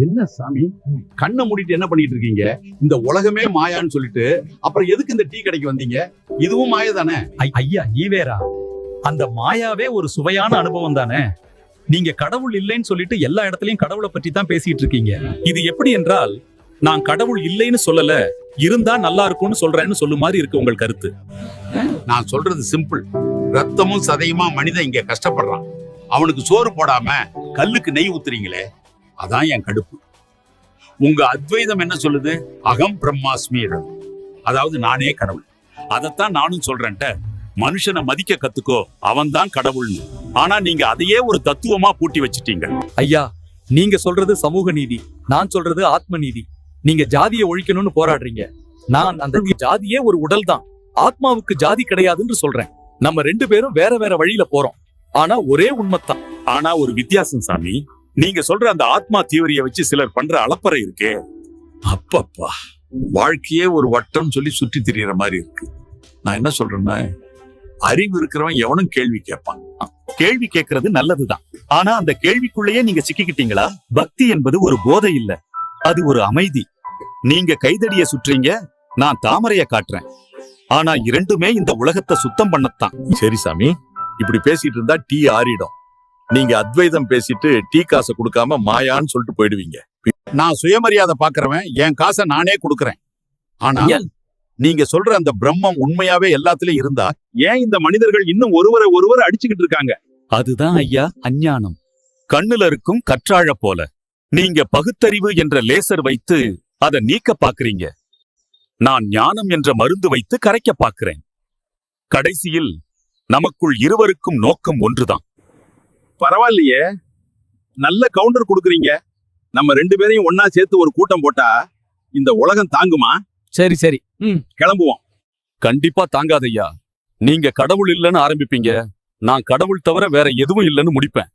என்ன சாமி கண்ணை மூடிட்டு என்ன பண்ணிட்டு இருக்கீங்க? இந்த உலகமே மாயான்னு சொல்லிட்டு அப்புறம் எதுக்கு இந்த டீ கடைக்கு வந்தீங்க? இதுவும் மாய தானே? ஐயா ஈவேரா, அந்த மாயாவே ஒரு சுவையான அனுபவம் தானே. நீங்க கடவுள் இல்லைன்னு சொல்லிட்டு எல்லா இடத்துலயும் கடவுளை பற்றி தான் பேசிட்டு இருக்கீங்க. இது எப்படி என்றால், நான் கடவுள் இல்லைன்னு சொல்லல, இருந்தா நல்லா இருக்கும்னு சொல்றேன்னு சொல்லு மாதிரி இருக்கு உங்கள் கருத்து. நான் சொல்றது சிம்பிள். ரத்தமும் சதையுமா மனிதன் இங்க கஷ்டப்படுறான். அவனுக்கு சோறு போடாம கல்லுக்கு நெய் ஊத்துறீங்களே, அதான் என் கடுப்பு. உங்க அத்வைதம் என்ன சொல்லுது? அகம் பிரம்மாஸ்மி, அதாவது நானே கடவுள். அதத்தான் நானும் சொல்றேன்ட்ட. மனுஷனை மதிக்க கத்துக்கோ, அவன் தான் கடவுள்னு. ஆனா நீங்க அதையே ஒரு தத்துவமா பூட்டி வச்சிட்டீங்க. ஐயா, நீங்க சொல்றது சமூக நீதி, நான் சொல்றது ஆத்ம நீதி. நீங்க ஜாதியை ஒழிக்கணும்னு போராடுறீங்க, நான் அந்த ஜாதியே ஒரு உடல் தான், ஆத்மாவுக்கு ஜாதி கிடையாதுன்னு சொல்றேன். நம்ம ரெண்டு பேரும் வேற வேற வழியில போறோம், ஆனா ஒரே உண்மைத்தான். ஆனா ஒரு வித்தியாசம் சாமி. நீங்க சொல்ற அந்த ஆத்மா தியரியை வச்சு சிலர் பண்ற அலப்பறை இருக்கே, அப்பப்பா, வாழ்க்கையே ஒரு வட்டம் சொல்லி சுற்றி திரியிற மாதிரி இருக்கு. நான் என்ன சொல்றேன்னா, அறிவு இருக்கிறவன் எவனும் கேள்வி கேட்பான். கேள்வி கேட்கறது நல்லதுதான். ஆனா அந்த கேள்விக்குள்ளேயே நீங்க சிக்கிக்கிட்டீங்களா? பக்தி என்பது ஒரு போதை இல்ல, அது ஒரு அமைதி. நீங்க கைதடிய சுற்றீங்க, நான் தாமரைய காட்டுறேன். ஆனா இரண்டுமே இந்த உலகத்தை சுத்தம் பண்ணத்தான். சரி சாமி, இப்படி பேசிட்டு இருந்தா டீ ஆறிடும். நீங்க அத்வைதம் பேசிட்டு டீ காசை கொடுக்காம மாயான்னு சொல்லிட்டு போயிடுவீங்க. நான் சுயமரியாதை பாக்குறவன், என் காசை நானே கொடுக்கறேன். ஆனா நீங்க சொல்ற அந்த பிரம்மம் உண்மையாவே எல்லாத்துலயும் இருந்தா ஏன் இந்த மனிதர்கள் இன்னும் ஒருவரை ஒருவர் அடிச்சுக்கிட்டு இருக்காங்க? அதுதான் ஐயா அஞ்ஞானம். கண்ணுல இருக்கும் கற்றாழ போல. நீங்க பகுத்தறிவு என்ற லேசர் வைத்து அதை நீக்க பாக்குறீங்க, நான் ஞானம் என்ற மருந்து வைத்து கரைக்க பாக்குறேன். கடைசியில் நமக்குள் இருவருக்கும் நோக்கம் ஒன்றுதான். பரவாயில்லையே, நல்ல கவுண்டர் கொடுக்குறீங்க. நம்ம ரெண்டு பேரையும் ஒன்னா சேர்த்து ஒரு கூட்டம் போட்டா இந்த உலகம் தாங்குமா? சரி சரி, கிளம்புவோம். கண்டிப்பா தாங்காதையா. நீங்க கடவுள் இல்லைன்னு ஆரம்பிப்பீங்க, நான் கடவுள் தவிர வேற எதுவும் இல்லைன்னு முடிப்பேன்.